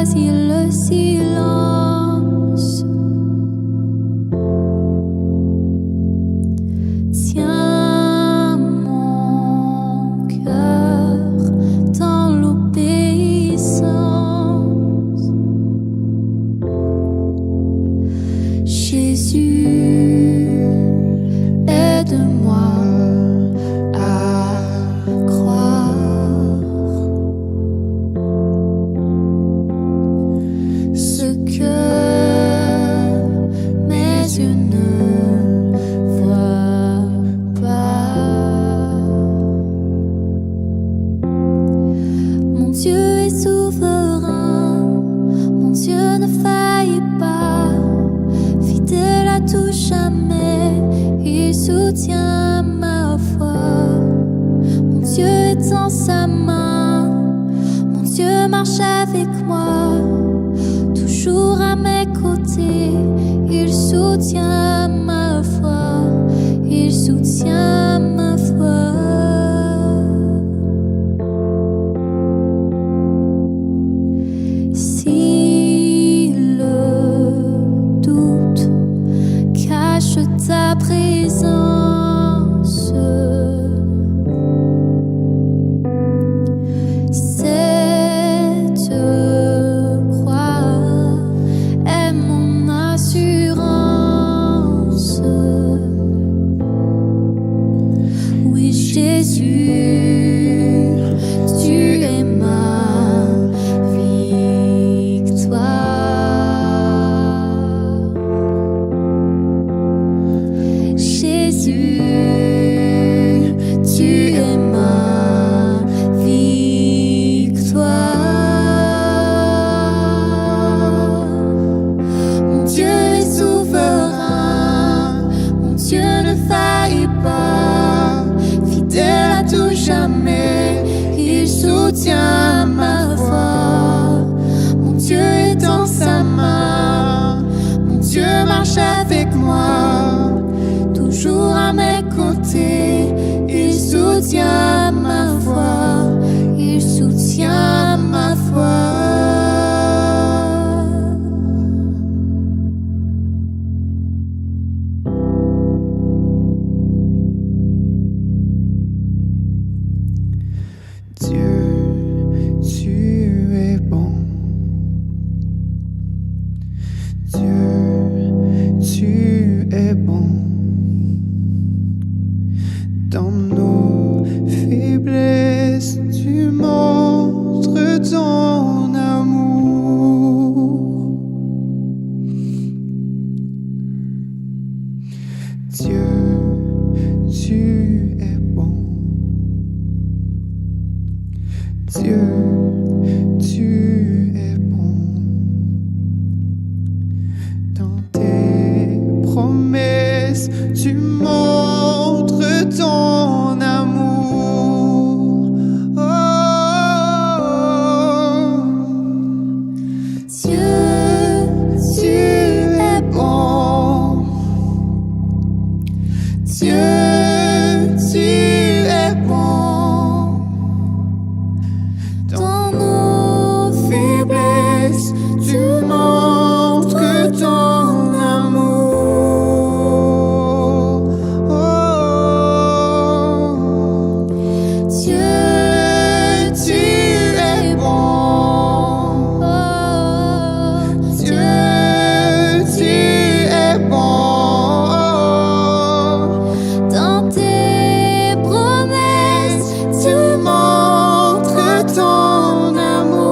choisi le silence. Tiens mon cœur dans l'obéissance. Jésus, aide-moi à croire ce que mes yeux ne voient pas. Mon Dieu est souverain, mon Dieu ne faillit pas, fidèle à tout jamais, il soutient ma foi. Mon Dieu est dans sa main, mon Dieu marche avec moi, toujours à mes côtés, il soutient ma foi, il soutient ma foi. Si le doute cache ta présence, cette croix est mon assurance. Oui, Jésus, tu es ma victoire. Jésus, tu es ma victoire. Mon Dieu est souverain, mon Dieu ne faillit pas, fidèle à tout jamais, il soutient ma foi. Mon Dieu est dans sa main, mon Dieu marche avec moi, toujours à mes côtés, il soutient ma foi, il soutient ma foi. Dieu, tu es bon. Dieu, tu es bon. Dans nos faiblesses, tu montres ton amour. Dieu, tu es bon. Dieu, tu es bon. Dans tes promesses, tu montres ton amour. Oh, Dieu, tu es bon. Dieu, tu es bon. Dans nos faiblesses, tu montres ton amour. oh, Dieu, tu es bon. Dieu, tu es bon. Dans tes promesses, tu montres ton amour.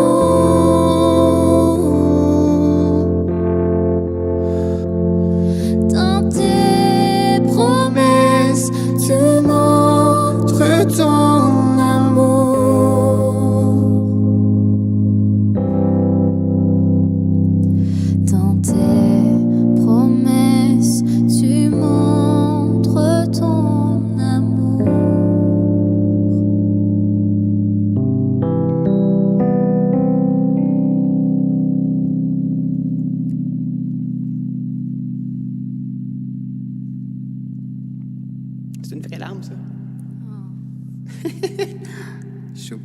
Dans tes promesses, tu montres ton amour. Dans tes promesses, tu montres ton amour. C'est une vraie larme, ça? Shoot.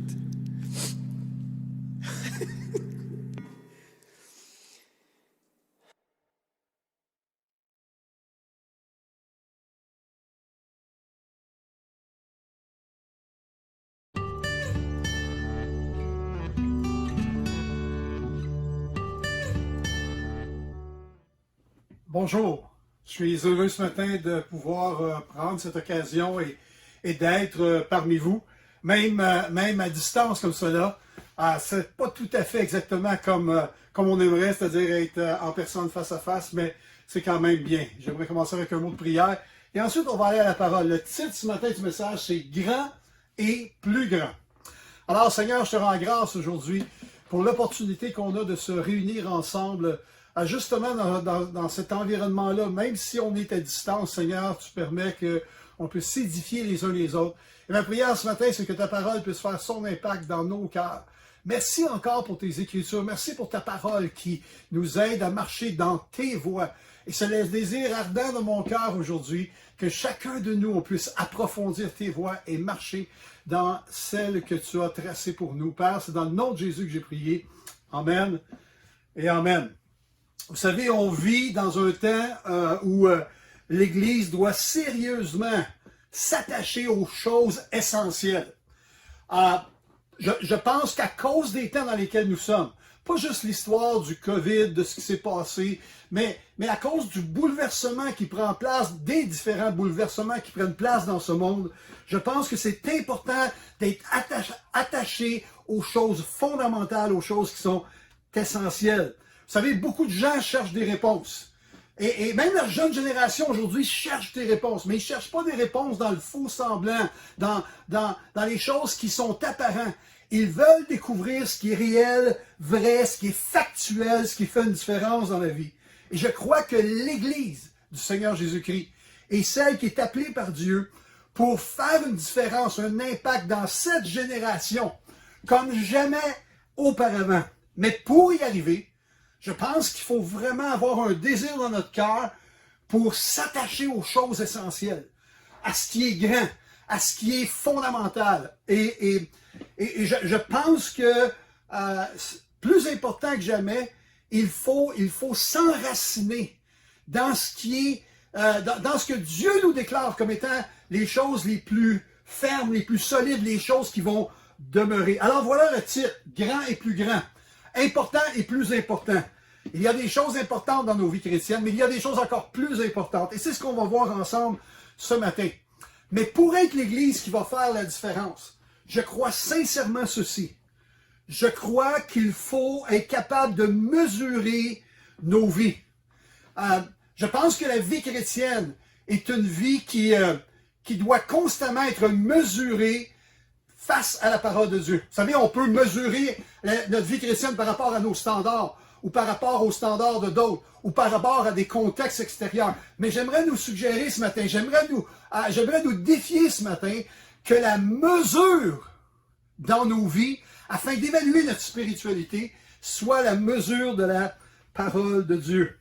Bonjour, je suis heureux ce matin de pouvoir prendre cette occasion et d'être parmi vous, même à distance comme cela. C'est pas tout à fait exactement comme on aimerait, c'est-à-dire être en personne face à face, mais c'est quand même bien. J'aimerais commencer avec un mot de prière et ensuite on va aller à la parole. Le titre ce matin du message, c'est « Grand et plus grand ». Alors Seigneur, je te rends grâce aujourd'hui pour l'opportunité qu'on a de se réunir ensemble justement dans cet environnement-là, même si on est à distance, Seigneur, tu permets qu'on puisse s'édifier les uns les autres. Et ma prière ce matin, c'est que ta parole puisse faire son impact dans nos cœurs. Merci encore pour tes Écritures. Merci pour ta parole qui nous aide à marcher dans tes voies. Et c'est le désir ardent de mon cœur aujourd'hui que chacun de nous on puisse approfondir tes voies et marcher dans celles que tu as tracées pour nous. Père, c'est dans le nom de Jésus que j'ai prié. Amen et Amen. Vous savez, on vit dans un temps où l'Église doit sérieusement s'attacher aux choses essentielles. Je pense qu'à cause des temps dans lesquels nous sommes, pas juste l'histoire du COVID, de ce qui s'est passé, mais à cause du bouleversement qui prend place, des différents bouleversements qui prennent place dans ce monde, je pense que c'est important d'être attaché aux choses fondamentales, aux choses qui sont essentielles. Vous savez, beaucoup de gens cherchent des réponses. Et même la jeune génération aujourd'hui cherche des réponses, mais ils ne cherchent pas des réponses dans le faux semblant, dans les choses qui sont apparentes. Ils veulent découvrir ce qui est réel, vrai, ce qui est factuel, ce qui fait une différence dans la vie. Et je crois que l'Église du Seigneur Jésus-Christ est celle qui est appelée par Dieu pour faire une différence, un impact dans cette génération, comme jamais auparavant. Mais pour y arriver, je pense qu'il faut vraiment avoir un désir dans notre cœur pour s'attacher aux choses essentielles, à ce qui est grand, à ce qui est fondamental. Et je pense que plus important que jamais, il faut s'enraciner dans ce qui est, dans ce que Dieu nous déclare comme étant les choses les plus fermes, les plus solides, les choses qui vont demeurer. Alors voilà le titre, grand et plus grand. Important et plus important. Il y a des choses importantes dans nos vies chrétiennes, mais il y a des choses encore plus importantes. Et c'est ce qu'on va voir ensemble ce matin. Mais pour être l'Église qui va faire la différence, je crois sincèrement ceci. Je crois qu'il faut être capable de mesurer nos vies. Je pense que la vie chrétienne est une vie qui doit constamment être mesurée face à la parole de Dieu. Vous savez, on peut mesurer notre vie chrétienne par rapport à nos standards, ou par rapport aux standards de d'autres, ou par rapport à des contextes extérieurs. Mais j'aimerais nous suggérer ce matin, j'aimerais nous défier ce matin que la mesure dans nos vies, afin d'évaluer notre spiritualité, soit la mesure de la parole de Dieu.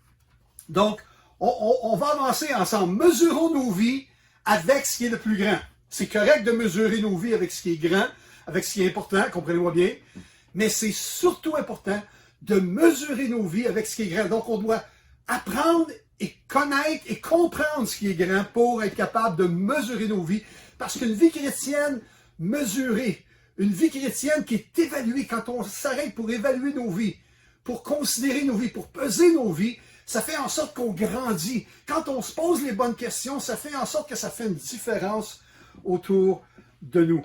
Donc, on va avancer ensemble. Mesurons nos vies avec ce qui est le plus grand. C'est correct de mesurer nos vies avec ce qui est grand, avec ce qui est important, comprenez-moi bien, mais c'est surtout important de mesurer nos vies avec ce qui est grand. Donc, on doit apprendre et connaître et comprendre ce qui est grand pour être capable de mesurer nos vies. Parce qu'une vie chrétienne mesurée, une vie chrétienne qui est évaluée, quand on s'arrête pour évaluer nos vies, pour considérer nos vies, pour peser nos vies, ça fait en sorte qu'on grandit. Quand on se pose les bonnes questions, ça fait en sorte que ça fait une différence autour de nous.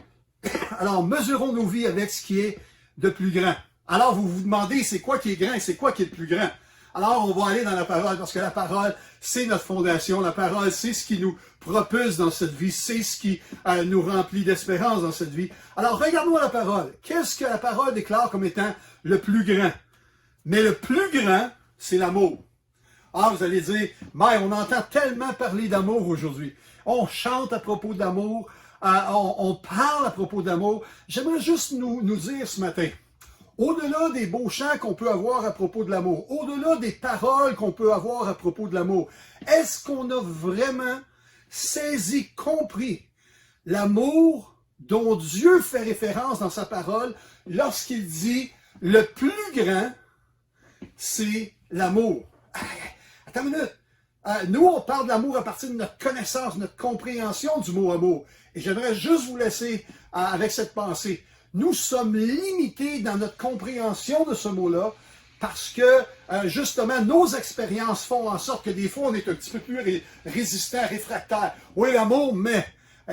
Alors, mesurons nos vies avec ce qui est de plus grand. Alors, vous vous demandez, c'est quoi qui est grand et c'est quoi qui est le plus grand? Alors, on va aller dans la parole, parce que la parole, c'est notre fondation. La parole, c'est ce qui nous propulse dans cette vie. C'est ce qui nous remplit d'espérance dans cette vie. Alors, regardons la parole. Qu'est-ce que la parole déclare comme étant le plus grand? Mais le plus grand, c'est l'amour. Ah, vous allez dire, mais on entend tellement parler d'amour aujourd'hui. On chante à propos de l'amour, on parle à propos de l'amour. J'aimerais juste nous dire ce matin, au-delà des beaux chants qu'on peut avoir à propos de l'amour, au-delà des paroles qu'on peut avoir à propos de l'amour, est-ce qu'on a vraiment saisi, compris l'amour dont Dieu fait référence dans sa parole lorsqu'il dit « le plus grand, c'est l'amour ». Attends une minute. Nous, on parle de l'amour à partir de notre connaissance, notre compréhension du mot amour. Et j'aimerais juste vous laisser avec cette pensée. Nous sommes limités dans notre compréhension de ce mot-là parce que, justement, nos expériences font en sorte que des fois, on est un petit peu plus résistant, réfractaire. Oui, l'amour, mais...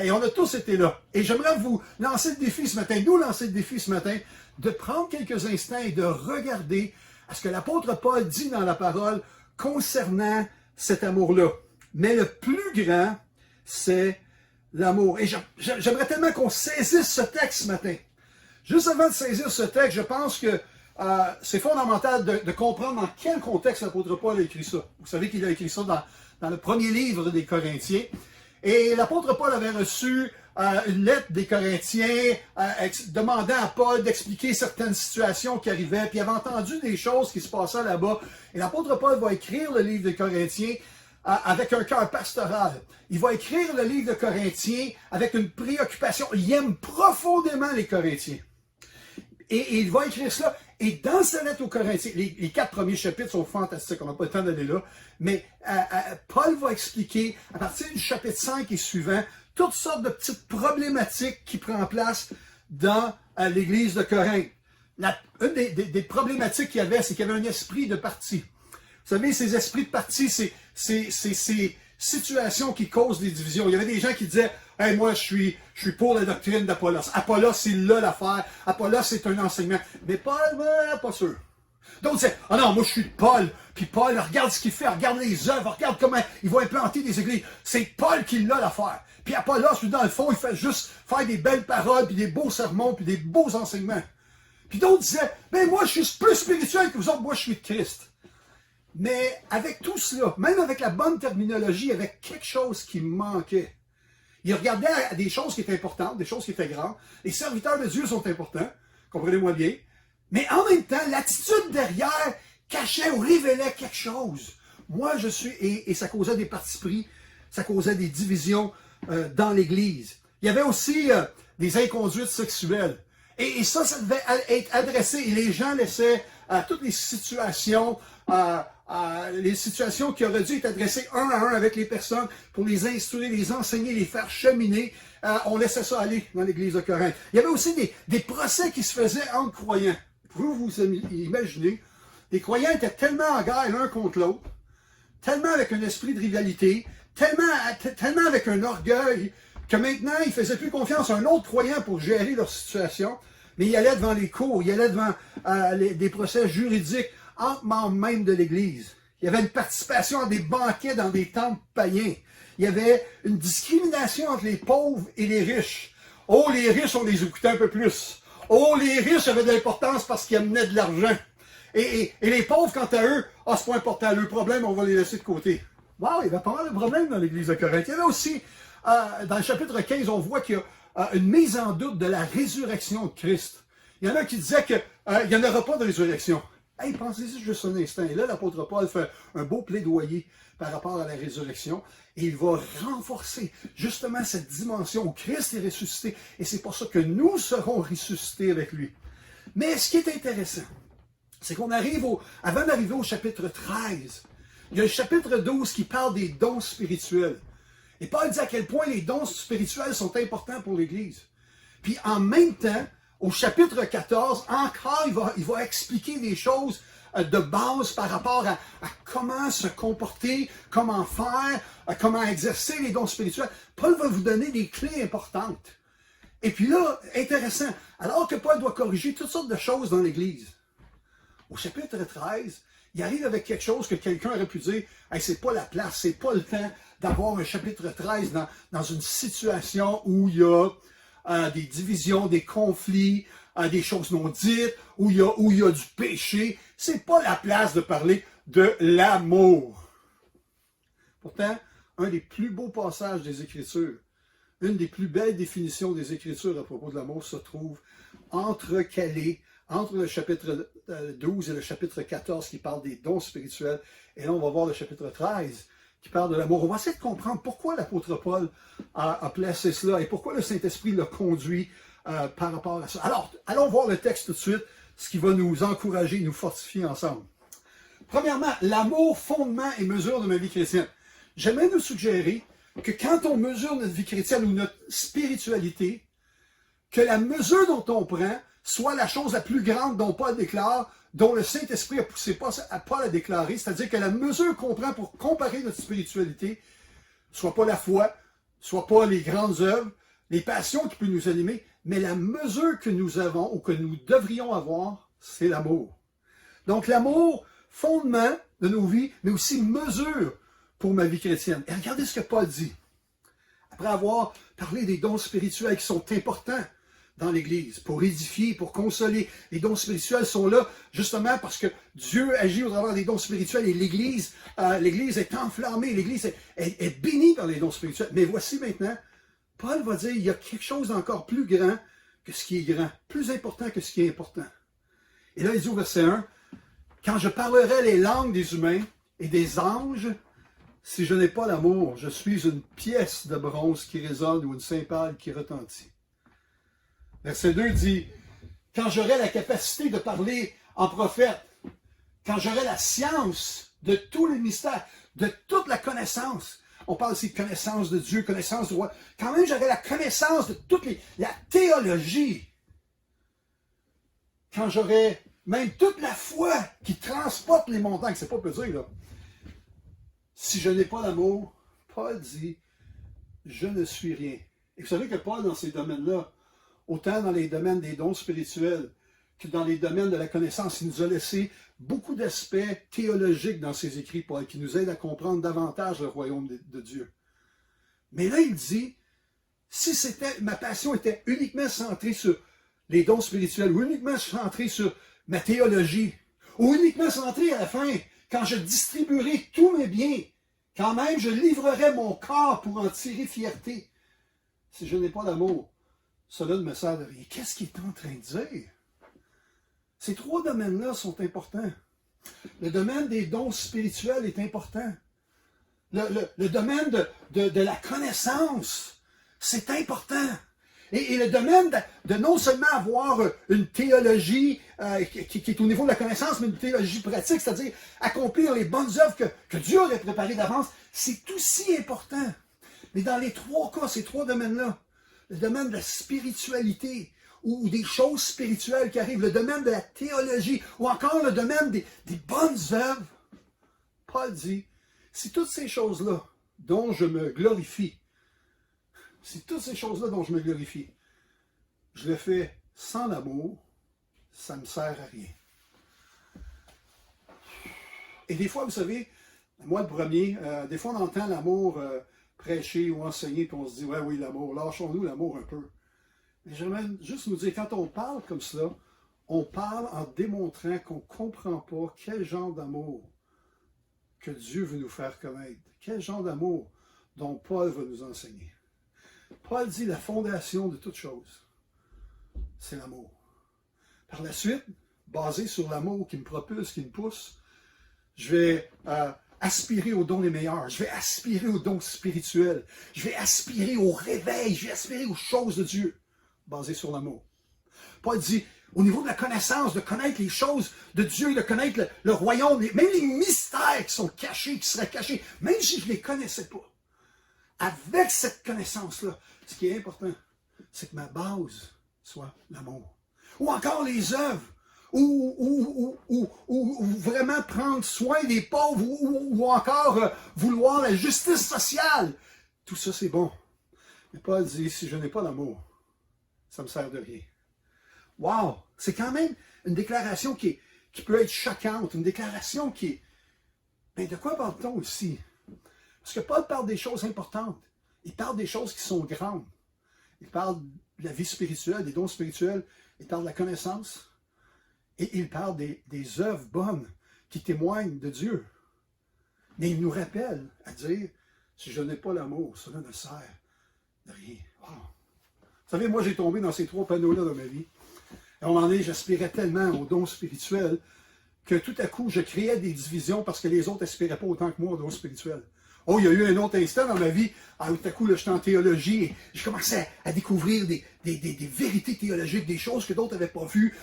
Et on a tous été là. Et j'aimerais vous lancer le défi ce matin, nous lancer le défi ce matin, de prendre quelques instants et de regarder à ce que l'apôtre Paul dit dans la parole concernant cet amour-là. Mais le plus grand, c'est l'amour. Et j'aimerais tellement qu'on saisisse ce texte ce matin. Juste avant de saisir ce texte, je pense que c'est fondamental de comprendre dans quel contexte l'apôtre Paul a écrit ça. Vous savez qu'il a écrit ça dans le premier livre des Corinthiens. Et l'apôtre Paul avait reçu une lettre des Corinthiens demandant à Paul d'expliquer certaines situations qui arrivaient, puis il avait entendu des choses qui se passaient là-bas. Et l'apôtre Paul va écrire le livre des Corinthiens avec un cœur pastoral. Il va écrire le livre de Corinthiens avec une préoccupation. Il aime profondément les Corinthiens. Et il va écrire cela. Et dans sa lettre aux Corinthiens, les 4 premiers chapitres sont fantastiques, on n'a pas le temps d'aller là, mais Paul va expliquer, à partir du chapitre 5 et suivant, toutes sortes de petites problématiques qui prennent place dans l'église de Corinthe. Une des problématiques qu'il y avait, c'est qu'il y avait un esprit de parti. Vous savez, ces esprits de parti, c'est ces situations qui causent des divisions. Il y avait des gens qui disaient « Hey, moi, je suis pour la doctrine d'Apollos. Apollos, c'est là l'affaire. Apollos, c'est un enseignement. » Mais Paul, pas sûr. D'autres disaient « Ah non, moi, je suis de Paul. Puis Paul, regarde ce qu'il fait, regarde les œuvres, regarde comment il va implanter des églises. C'est Paul qui l'a l'affaire. Puis Apollos, lui, dans le fond, il fait juste faire des belles paroles, puis des beaux sermons, puis des beaux enseignements. » Puis d'autres disaient « Ben moi, je suis plus spirituel que vous autres. Moi, je suis de Christ. » Mais avec tout cela, même avec la bonne terminologie, il y avait quelque chose qui manquait. Il regardait à des choses qui étaient importantes, des choses qui étaient grandes. Les serviteurs de Dieu sont importants, comprenez-moi bien. Mais en même temps, l'attitude derrière cachait ou révélait quelque chose. Moi, je suis... Et ça causait des partis pris, ça causait des divisions dans l'Église. Il y avait aussi des inconduites sexuelles. Et ça devait être adressé. Et les gens laissaient toutes les situations qui auraient dû être adressées un à un avec les personnes pour les instruire, les enseigner, les faire cheminer. On laissait ça aller dans l'église de Corinthe. Il y avait aussi des procès qui se faisaient entre croyants. Vous imaginez, les croyants étaient tellement en guerre l'un contre l'autre, tellement avec un esprit de rivalité, tellement avec un orgueil, que maintenant, ils ne faisaient plus confiance à un autre croyant pour gérer leur situation, mais ils allaient devant les cours, ils allaient devant des procès juridiques entre membres même de l'Église. Il y avait une participation à des banquets dans des temples païens. Il y avait une discrimination entre les pauvres et les riches. Oh, les riches, on les écoutait un peu plus. Oh, les riches avaient de l'importance parce qu'ils amenaient de l'argent. Et les pauvres, quant à eux, c'est pas important. Le problème, on va les laisser de côté. Wow, il y avait pas mal de problèmes dans l'Église de Corinthe. Il y avait aussi, dans le chapitre 15, on voit qu'il y a une mise en doute de la résurrection de Christ. Il y en a qui disaient qu'il n'y en aura pas de résurrection. Hey, pensez-y juste un instant. Et là, l'apôtre Paul fait un beau plaidoyer par rapport à la résurrection. Et il va renforcer justement cette dimension où Christ est ressuscité. Et c'est pour ça que nous serons ressuscités avec lui. Mais ce qui est intéressant, c'est qu'on arrive avant d'arriver au chapitre 13, il y a le chapitre 12 qui parle des dons spirituels. Et Paul dit à quel point les dons spirituels sont importants pour l'Église. Puis en même temps, au chapitre 14, encore, il va expliquer des choses de base par rapport à comment se comporter, comment faire, comment exercer les dons spirituels. Paul va vous donner des clés importantes. Et puis là, intéressant, alors que Paul doit corriger toutes sortes de choses dans l'Église, au chapitre 13, il arrive avec quelque chose que quelqu'un aurait pu dire « Hey, c'est pas la place, c'est pas le temps d'avoir un chapitre 13 dans une situation où il y a des divisions, des conflits, des choses non dites, où il y a du péché. C'est pas la place de parler de l'amour. » Pourtant, un des plus beaux passages des Écritures, une des plus belles définitions des Écritures à propos de l'amour se trouve entrecalée entre le chapitre 12 et le chapitre 14 qui parle des dons spirituels. Et là, on va voir le chapitre 13 qui parle de l'amour. On va essayer de comprendre pourquoi l'apôtre Paul a placé cela et pourquoi le Saint-Esprit l'a conduit par rapport à ça. Alors, allons voir le texte tout de suite, ce qui va nous encourager, nous fortifier ensemble. Premièrement, l'amour, fondement et mesure de ma vie chrétienne. J'aimerais nous suggérer que quand on mesure notre vie chrétienne ou notre spiritualité, que la mesure dont on prend soit la chose la plus grande dont Paul déclare, dont le Saint-Esprit a poussé Paul à déclarer, c'est-à-dire que la mesure qu'on prend pour comparer notre spiritualité, soit pas la foi, soit pas les grandes œuvres, les passions qui peuvent nous animer, mais la mesure que nous avons ou que nous devrions avoir, c'est l'amour. Donc l'amour, fondement de nos vies, mais aussi mesure pour ma vie chrétienne. Et regardez ce que Paul dit. Après avoir parlé des dons spirituels qui sont importants dans l'Église, pour édifier, pour consoler. Les dons spirituels sont là justement parce que Dieu agit au travers des dons spirituels et l'Église est enflammée, l'Église est bénie par les dons spirituels. Mais voici maintenant, Paul va dire, il y a quelque chose d'encore plus grand que ce qui est grand, plus important que ce qui est important. Et là, il dit au verset 1, « Quand je parlerai les langues des humains et des anges, si je n'ai pas l'amour, je suis une pièce de bronze qui résonne ou une cymbale qui retentit. » Verset 2 dit, « Quand j'aurai la capacité de parler en prophète, quand j'aurai la science de tous les mystères, de toute la connaissance, on parle aussi de connaissance de Dieu, connaissance du roi, quand même j'aurai la connaissance de la théologie, quand j'aurai même toute la foi qui transporte les montagnes, c'est pas pesé là. Si je n'ai pas l'amour, Paul dit, je ne suis rien. » Et vous savez que Paul, dans ces domaines-là, autant dans les domaines des dons spirituels que dans les domaines de la connaissance, il nous a laissé beaucoup d'aspects théologiques dans ses écrits, Paul, qui nous aident à comprendre davantage le royaume de Dieu. Mais là, il dit, si ma passion était uniquement centrée sur les dons spirituels, ou uniquement centrée sur ma théologie, ou uniquement centrée à la fin, quand je distribuerai tous mes biens, quand même je livrerai mon corps pour en tirer fierté, si je n'ai pas l'amour, cela ne me sert de rien. Qu'est-ce qu'il est en train de dire? Ces trois domaines-là sont importants. Le domaine des dons spirituels est important. Le domaine de la connaissance, c'est important. Et le domaine de non seulement avoir une théologie qui est au niveau de la connaissance, mais une théologie pratique, c'est-à-dire accomplir les bonnes œuvres que Dieu aurait préparées d'avance, c'est aussi important. Mais dans les trois cas, ces trois domaines-là, le domaine de la spiritualité, ou des choses spirituelles qui arrivent, le domaine de la théologie, ou encore le domaine des bonnes œuvres, Paul dit, si toutes ces choses-là dont je me glorifie, si toutes ces choses-là dont je me glorifie, je le fais sans l'amour, ça ne me sert à rien. Et des fois, vous savez, moi le premier, des fois on entend l'amour prêcher ou enseigner, puis on se dit, ouais, oui, l'amour, lâchons-nous l'amour un peu. Mais j'aimerais juste nous dire, quand on parle comme cela, on parle en démontrant qu'on ne comprend pas quel genre d'amour que Dieu veut nous faire connaître, quel genre d'amour dont Paul va nous enseigner. Paul dit la fondation de toute chose, c'est l'amour. Par la suite, basé sur l'amour qui me propulse, qui me pousse, je vais aspirer aux dons les meilleurs, je vais aspirer aux dons spirituels, je vais aspirer au réveil, je vais aspirer aux choses de Dieu, basé sur l'amour. Paul dit, au niveau de la connaissance, de connaître les choses de Dieu, de connaître le royaume, même les mystères qui sont cachés, qui seraient cachés, même si je ne les connaissais pas. Avec cette connaissance-là, ce qui est important, c'est que ma base soit l'amour. Ou encore les œuvres, ou vraiment prendre soin des pauvres, ou encore vouloir la justice sociale. Tout ça, c'est bon. Mais Paul dit, si je n'ai pas l'amour, ça ne me sert de rien. Wow! C'est quand même une déclaration qui peut être choquante, une déclaration qui est... Mais de quoi parle-t-on aussi? Parce que Paul parle des choses importantes. Il parle des choses qui sont grandes. Il parle de la vie spirituelle, des dons spirituels. Il parle de la connaissance. Et il parle des œuvres bonnes qui témoignent de Dieu. Mais il nous rappelle à dire, si je n'ai pas l'amour, cela ne sert de rien. Wow. Vous savez, moi j'ai tombé dans ces trois panneaux-là dans ma vie. À un moment donné, j'aspirais tellement aux dons spirituels que tout à coup, je créais des divisions parce que les autres n'aspiraient pas autant que moi aux dons spirituels. Oh, il y a eu un autre instant dans ma vie, tout à coup, là, j'étais en théologie et je commençais à découvrir des vérités théologiques, des choses que d'autres n'avaient pas vues,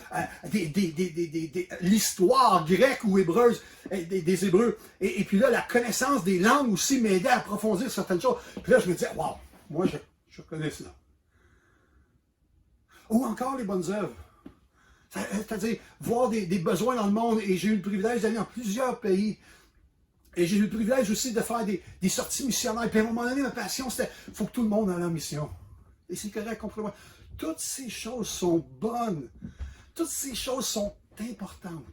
l'histoire grecque ou hébreuse, des Hébreux. Et puis là, la connaissance des langues aussi m'aidait à approfondir certaines choses. Puis là, je me disais, wow, moi, je connais cela. Ou encore les bonnes œuvres. C'est-à-dire voir des besoins dans le monde. Et j'ai eu le privilège d'aller dans plusieurs pays. Et j'ai eu le privilège aussi de faire des sorties missionnaires. Puis à un moment donné, ma passion, c'était il faut que tout le monde aille en mission. Et c'est correct, comprenez-moi. Toutes ces choses sont bonnes. Toutes ces choses sont importantes.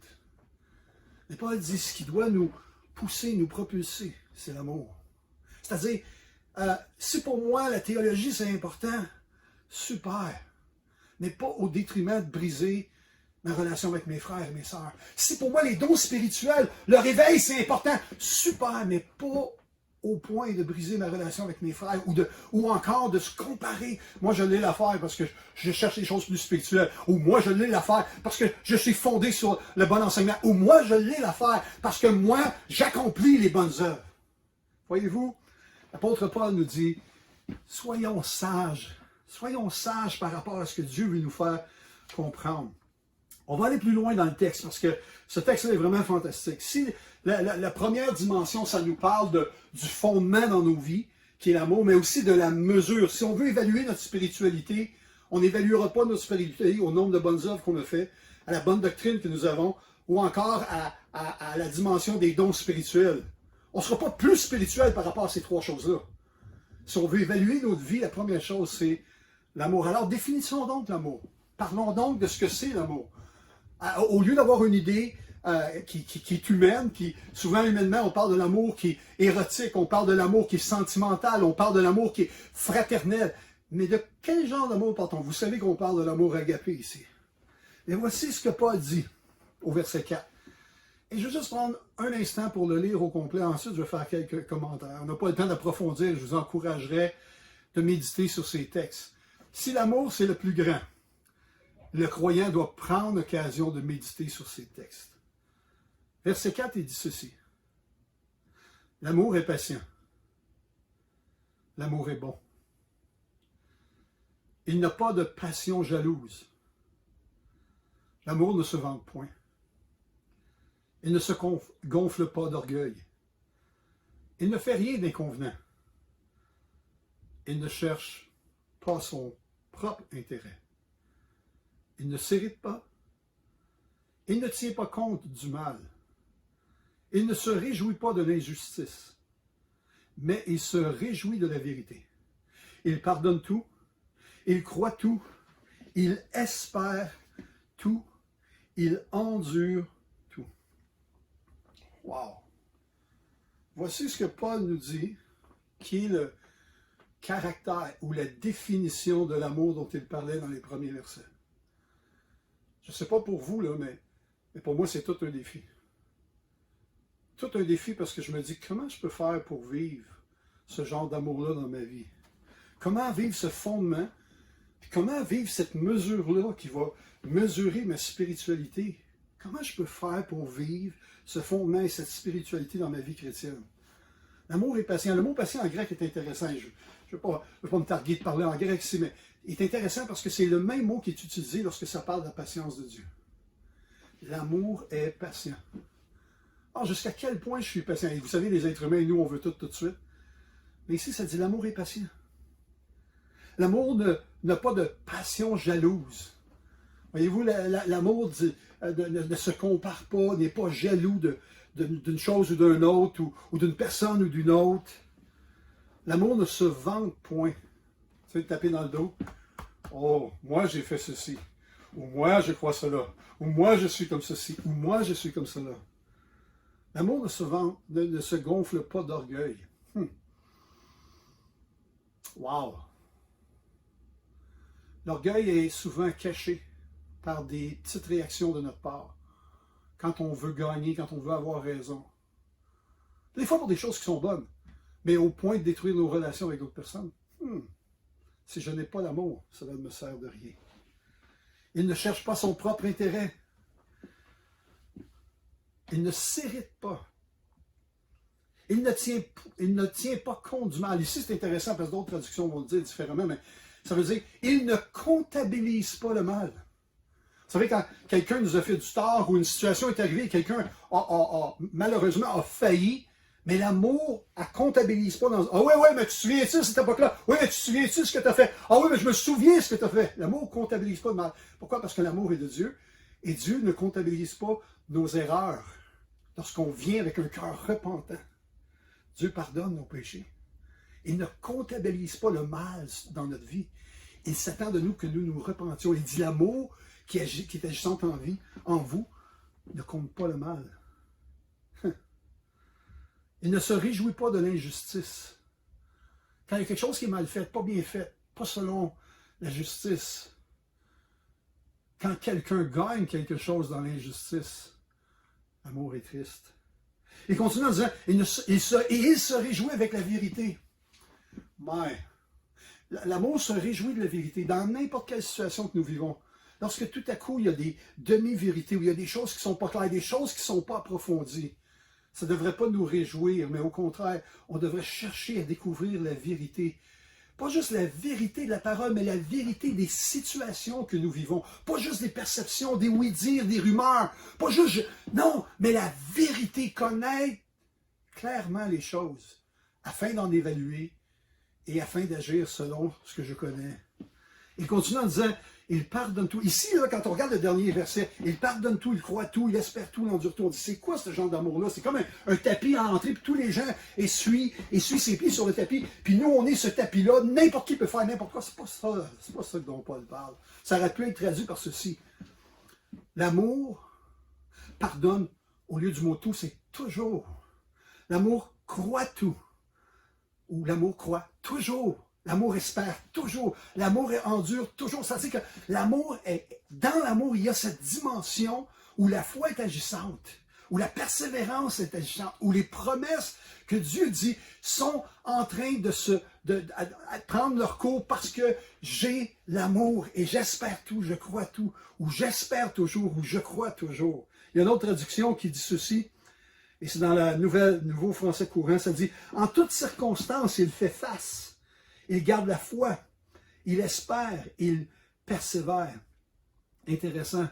Mais Paul dit ce qui doit nous pousser, nous propulser, c'est l'amour. C'est-à-dire, si pour moi la théologie c'est important, super. Mais pas au détriment de briser ma relation avec mes frères et mes sœurs. Si pour moi les dons spirituels, le réveil c'est important, super, mais pas au point de briser ma relation avec mes frères ou encore de se comparer. Moi je l'ai l'affaire parce que je cherche les choses plus spirituelles. Ou moi je l'ai l'affaire parce que je suis fondé sur le bon enseignement. Ou moi je l'ai l'affaire parce que moi j'accomplis les bonnes œuvres. Voyez-vous, l'apôtre Paul nous dit, soyons sages par rapport à ce que Dieu veut nous faire comprendre. On va aller plus loin dans le texte parce que ce texte-là est vraiment fantastique. Si la première dimension, ça nous parle du fondement dans nos vies, qui est l'amour, mais aussi de la mesure. Si on veut évaluer notre spiritualité, on n'évaluera pas notre spiritualité au nombre de bonnes œuvres qu'on a fait, à la bonne doctrine que nous avons, ou encore à la dimension des dons spirituels. On ne sera pas plus spirituel par rapport à ces trois choses-là. Si on veut évaluer notre vie, la première chose, c'est l'amour. Alors, définissons donc l'amour. Parlons donc de ce que c'est l'amour. Au lieu d'avoir une idée qui est humaine, souvent humainement, on parle de l'amour qui est érotique, on parle de l'amour qui est sentimental, on parle de l'amour qui est fraternel. Mais de quel genre d'amour parle-t-on? Vous savez qu'on parle de l'amour agapé ici. Et voici ce que Paul dit au verset 4. Et je vais juste prendre un instant pour le lire au complet. Ensuite, je vais faire quelques commentaires. On n'a pas le temps d'approfondir. Je vous encouragerais de méditer sur ces textes. Si l'amour, c'est le plus grand, le croyant doit prendre l'occasion de méditer sur ces textes. Verset 4, il dit ceci. L'amour est patient. L'amour est bon. Il n'a pas de passion jalouse. L'amour ne se vante point. Il ne se gonfle pas d'orgueil. Il ne fait rien d'inconvenant. Il ne cherche pas son propre intérêt. Il ne s'irrite pas. Il ne tient pas compte du mal. Il ne se réjouit pas de l'injustice, mais il se réjouit de la vérité. Il pardonne tout. Il croit tout. Il espère tout. Il endure tout. Wow! Voici ce que Paul nous dit, qui est le caractère ou la définition de l'amour dont il parlait dans les premiers versets. Je ne sais pas pour vous, là, mais pour moi, c'est tout un défi. Tout un défi parce que je me dis, comment je peux faire pour vivre ce genre d'amour-là dans ma vie? Comment vivre ce fondement? Puis comment vivre cette mesure-là qui va mesurer ma spiritualité? Comment je peux faire pour vivre ce fondement et cette spiritualité dans ma vie chrétienne? L'amour est patient. Le mot patient en grec est intéressant. Je ne vais pas me targuer de parler en grec ici, mais il est intéressant parce que c'est le même mot qui est utilisé lorsque ça parle de la patience de Dieu. L'amour est patient. Alors, jusqu'à quel point je suis patient? Et vous savez, les êtres humains, nous, on veut tout de suite. Mais ici, ça dit l'amour est patient. L'amour n'a pas de passion jalouse. Voyez-vous, l'amour ne se compare pas, n'est pas jaloux d'une chose ou d'un autre, ou d'une personne ou d'une autre. L'amour ne se vante point. Tu sais, taper dans le dos. Oh, moi j'ai fait ceci. Ou moi je crois cela. Ou moi je suis comme ceci. Ou moi je suis comme cela. L'amour ne se vante, ne se gonfle pas d'orgueil. Wow! L'orgueil est souvent caché par des petites réactions de notre part. Quand on veut gagner, quand on veut avoir raison. Des fois pour des choses qui sont bonnes, mais au point de détruire nos relations avec d'autres personnes. Si je n'ai pas l'amour, cela ne me sert de rien. Il ne cherche pas son propre intérêt. Il ne s'irrite pas. Il ne tient pas compte du mal. Ici, c'est intéressant parce que d'autres traductions vont le dire différemment, mais ça veut dire il ne comptabilise pas le mal. Vous savez, quand quelqu'un nous a fait du tort ou une situation est arrivée, quelqu'un malheureusement a failli, mais l'amour, elle ne comptabilise pas dans... Ah oui, mais tu te souviens-tu de cette époque-là? Oui, mais tu te souviens-tu de ce que tu as fait? Ah oui, mais je me souviens de ce que tu as fait. L'amour ne comptabilise pas le mal. Pourquoi? Parce que l'amour est de Dieu. Et Dieu ne comptabilise pas nos erreurs lorsqu'on vient avec un cœur repentant. Dieu pardonne nos péchés. Il ne comptabilise pas le mal dans notre vie. Il s'attend de nous que nous nous repentions. Il dit l'amour qui est agissant en vous, ne compte pas le mal. Il ne se réjouit pas de l'injustice. Quand il y a quelque chose qui est mal fait, pas bien fait, pas selon la justice. Quand quelqu'un gagne quelque chose dans l'injustice, l'amour est triste. Il continue en disant, il se réjouit avec la vérité. Mais l'amour se réjouit de la vérité dans n'importe quelle situation que nous vivons. Lorsque tout à coup, il y a des demi-vérités, où il y a des choses qui ne sont pas claires, des choses qui ne sont pas approfondies, ça ne devrait pas nous réjouir, mais au contraire, on devrait chercher à découvrir la vérité. Pas juste la vérité de la parole, mais la vérité des situations que nous vivons. Pas juste des perceptions, des oui-dire, des rumeurs. Pas juste... Non, mais la vérité, connaître clairement les choses, afin d'en évaluer et afin d'agir selon ce que je connais. Il continue en disant, il pardonne tout. Ici, là, quand on regarde le dernier verset, il pardonne tout, il croit tout, il espère tout, il endure tout. On dit, c'est quoi ce genre d'amour-là? C'est comme un tapis à entrer, puis tous les gens essuient ses pieds sur le tapis, puis nous, on est ce tapis-là, n'importe qui peut faire n'importe quoi. C'est pas ça dont Paul parle. Ça aurait pu être traduit par ceci. L'amour pardonne au lieu du mot tout, c'est toujours. L'amour croit tout. Ou l'amour croit toujours. L'amour espère toujours. L'amour endure toujours. Ça veut dire que dans l'amour, il y a cette dimension où la foi est agissante, où la persévérance est agissante, où les promesses que Dieu dit sont en train de prendre leur cours parce que j'ai l'amour et j'espère tout, je crois tout, ou j'espère toujours, ou je crois toujours. Il y a une autre traduction qui dit ceci, et c'est dans la Nouveau Français courant, ça dit « En toutes circonstances, il fait face. Il garde la foi, il espère, il persévère. » Intéressant.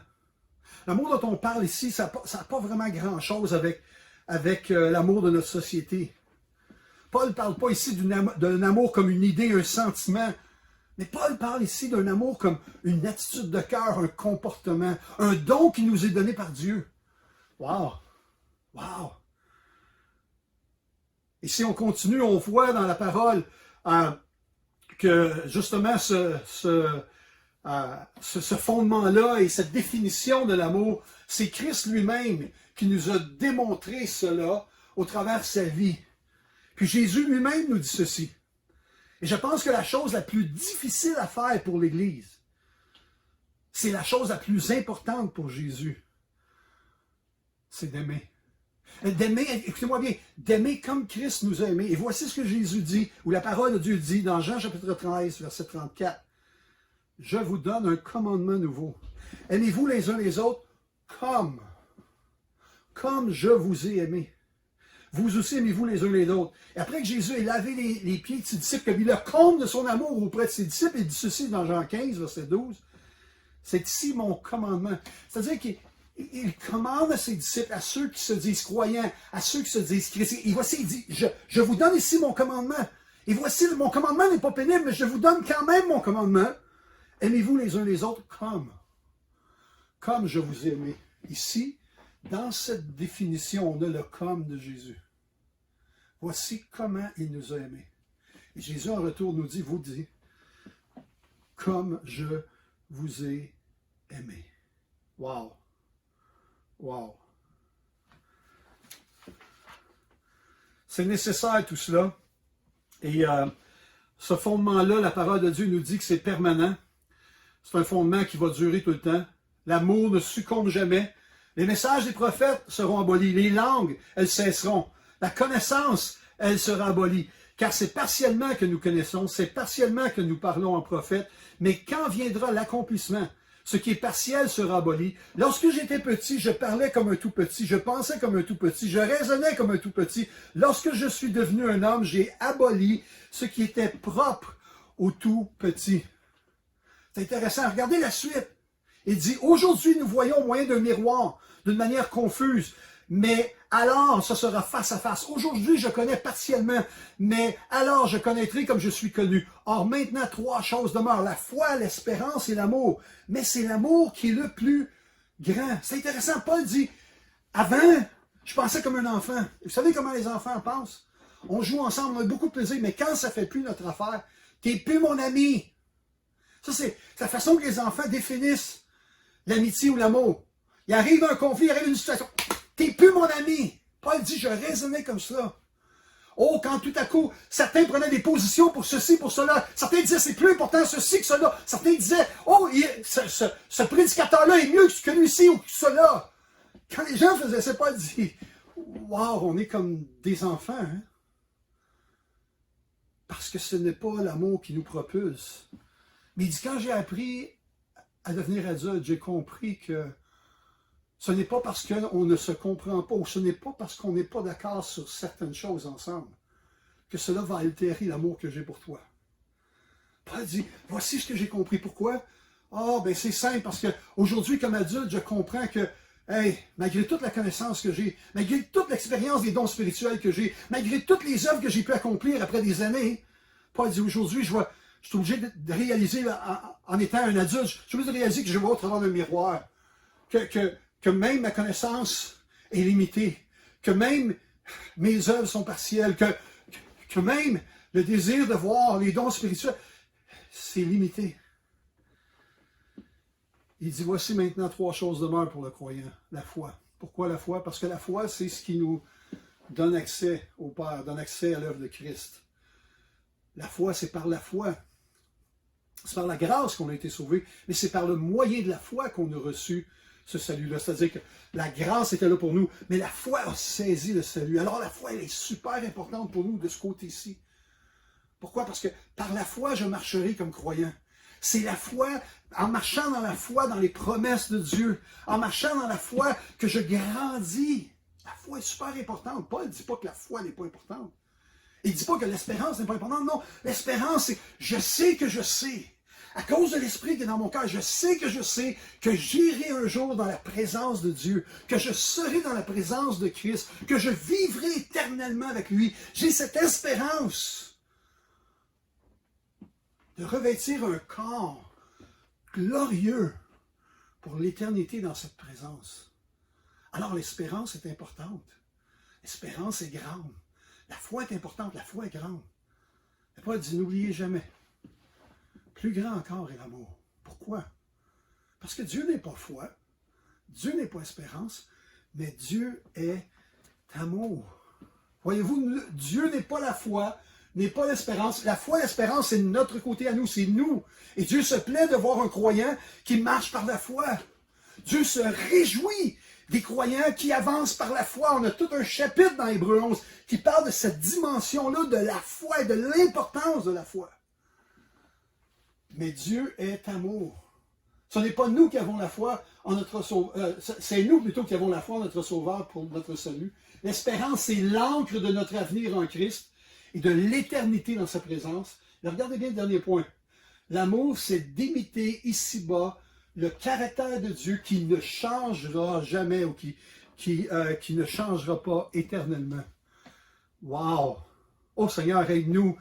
L'amour dont on parle ici, ça n'a pas vraiment grand-chose avec l'amour de notre société. Paul ne parle pas ici d'un amour comme une idée, un sentiment, mais Paul parle ici d'un amour comme une attitude de cœur, un comportement, un don qui nous est donné par Dieu. Wow! Wow! Et si on continue, on voit dans la parole que justement ce fondement-là et cette définition de l'amour, c'est Christ lui-même qui nous a démontré cela au travers de sa vie. Puis Jésus lui-même nous dit ceci. Et je pense que la chose la plus difficile à faire pour l'Église, c'est la chose la plus importante pour Jésus, c'est d'aimer. D'aimer, écoutez-moi bien, d'aimer comme Christ nous a aimés. Et voici ce que Jésus dit, ou la parole de Dieu dit dans Jean chapitre 13, verset 34. « Je vous donne un commandement nouveau. Aimez-vous les uns les autres comme je vous ai aimé. Vous aussi aimez-vous les uns les autres. » Et après que Jésus ait lavé les pieds de ses disciples, comme il le comble de son amour auprès de ses disciples, il dit ceci dans Jean 15, verset 12. « C'est ici mon commandement. » C'est-à-dire qu'il commande à ses disciples, à ceux qui se disent croyants, à ceux qui se disent chrétiens. Et voici, il dit, je vous donne ici mon commandement. Et voici, mon commandement n'est pas pénible, mais je vous donne quand même mon commandement. Aimez-vous les uns les autres comme je vous ai aimé. Ici, dans cette définition, on a le comme de Jésus. Voici comment il nous a aimés. Et Jésus, en retour, nous dit, comme je vous ai aimé. Wow! Wow! C'est nécessaire tout cela. Et ce fondement-là, la parole de Dieu nous dit que c'est permanent. C'est un fondement qui va durer tout le temps. L'amour ne succombe jamais. Les messages des prophètes seront abolis. Les langues, elles cesseront. La connaissance, elle sera abolie. Car c'est partiellement que nous connaissons, c'est partiellement que nous parlons en prophète. Mais quand viendra l'accomplissement, ce qui est partiel sera aboli. Lorsque j'étais petit, je parlais comme un tout petit, je pensais comme un tout petit, je raisonnais comme un tout petit. Lorsque je suis devenu un homme, j'ai aboli ce qui était propre au tout petit. C'est intéressant. Regardez la suite. Il dit, aujourd'hui, nous voyons au moyen d'un miroir, d'une manière confuse, mais alors, ce sera face à face. Aujourd'hui, je connais partiellement, mais alors je connaîtrai comme je suis connu. Or, maintenant, trois choses demeurent, la foi, l'espérance et l'amour. Mais c'est l'amour qui est le plus grand. C'est intéressant, Paul dit, avant, je pensais comme un enfant. Vous savez comment les enfants pensent? On joue ensemble, on a beaucoup de plaisir, mais quand ça fait plus notre affaire, t'es plus mon ami. Ça, c'est la façon que les enfants définissent l'amitié ou l'amour. Il arrive un conflit, il arrive une situation. T'es plus mon ami. Paul dit, je raisonnais comme ça. Oh, quand tout à coup, certains prenaient des positions pour ceci, pour cela. Certains disaient, c'est plus important ceci que cela. Certains disaient, oh, ce prédicateur-là est mieux que lui-ci ou que cela. Quand les gens faisaient ça, Paul dit, wow, on est comme des enfants. Hein? Parce que ce n'est pas l'amour qui nous propulse. Mais il dit, quand j'ai appris à devenir adulte, j'ai compris que ce n'est pas parce qu'on ne se comprend pas, ou ce n'est pas parce qu'on n'est pas d'accord sur certaines choses ensemble, que cela va altérer l'amour que j'ai pour toi. Paul dit, voici ce que j'ai compris. Pourquoi? Ah, ben c'est simple, parce qu'aujourd'hui, comme adulte, je comprends que, hey, malgré toute la connaissance que j'ai, malgré toute l'expérience des dons spirituels que j'ai, malgré toutes les œuvres que j'ai pu accomplir après des années, Paul dit, aujourd'hui, je suis obligé de réaliser, en étant un adulte, je suis obligé de réaliser que je vois au travers d'un miroir, que même ma connaissance est limitée, que même mes œuvres sont partielles, que même le désir de voir les dons spirituels, c'est limité. Il dit, voici maintenant 3 choses demeurent pour le croyant. La foi. Pourquoi la foi? Parce que la foi, c'est ce qui nous donne accès au Père, donne accès à l'œuvre de Christ. La foi, c'est par la foi. C'est par la grâce qu'on a été sauvés, mais c'est par le moyen de la foi qu'on a reçu ce salut-là. C'est-à-dire que la grâce était là pour nous, mais la foi a saisi le salut. Alors la foi, elle est super importante pour nous de ce côté-ci. Pourquoi? Parce que par la foi, je marcherai comme croyant. C'est la foi, en marchant dans la foi, dans les promesses de Dieu, en marchant dans la foi, que je grandis. La foi est super importante. Paul ne dit pas que la foi n'est pas importante. Il ne dit pas que l'espérance n'est pas importante. Non, l'espérance, c'est je sais que je sais. À cause de l'Esprit qui est dans mon cœur, je sais que j'irai un jour dans la présence de Dieu, que je serai dans la présence de Christ, que je vivrai éternellement avec lui. J'ai cette espérance de revêtir un corps glorieux pour l'éternité dans cette présence. Alors l'espérance est importante. L'espérance est grande. La foi est importante, la foi est grande. La Paul dit, n'oubliez jamais. Plus grand encore est l'amour. Pourquoi? Parce que Dieu n'est pas foi, Dieu n'est pas espérance, mais Dieu est amour. Voyez-vous, Dieu n'est pas la foi, n'est pas l'espérance. La foi, l'espérance, c'est de notre côté à nous, c'est nous. Et Dieu se plaît de voir un croyant qui marche par la foi. Dieu se réjouit des croyants qui avancent par la foi. On a tout un chapitre dans Hébreux 11 qui parle de cette dimension-là de la foi et de l'importance de la foi. Mais Dieu est amour. Ce n'est pas nous qui avons la foi en notre Sauveur, c'est nous plutôt qui avons la foi en notre Sauveur pour notre salut. L'espérance, c'est l'encre de notre avenir en Christ et de l'éternité dans sa présence. Et regardez bien le dernier point. L'amour, c'est d'imiter ici-bas le caractère de Dieu qui ne changera jamais ou qui ne changera pas éternellement. Wow! Oh Seigneur, aide-nous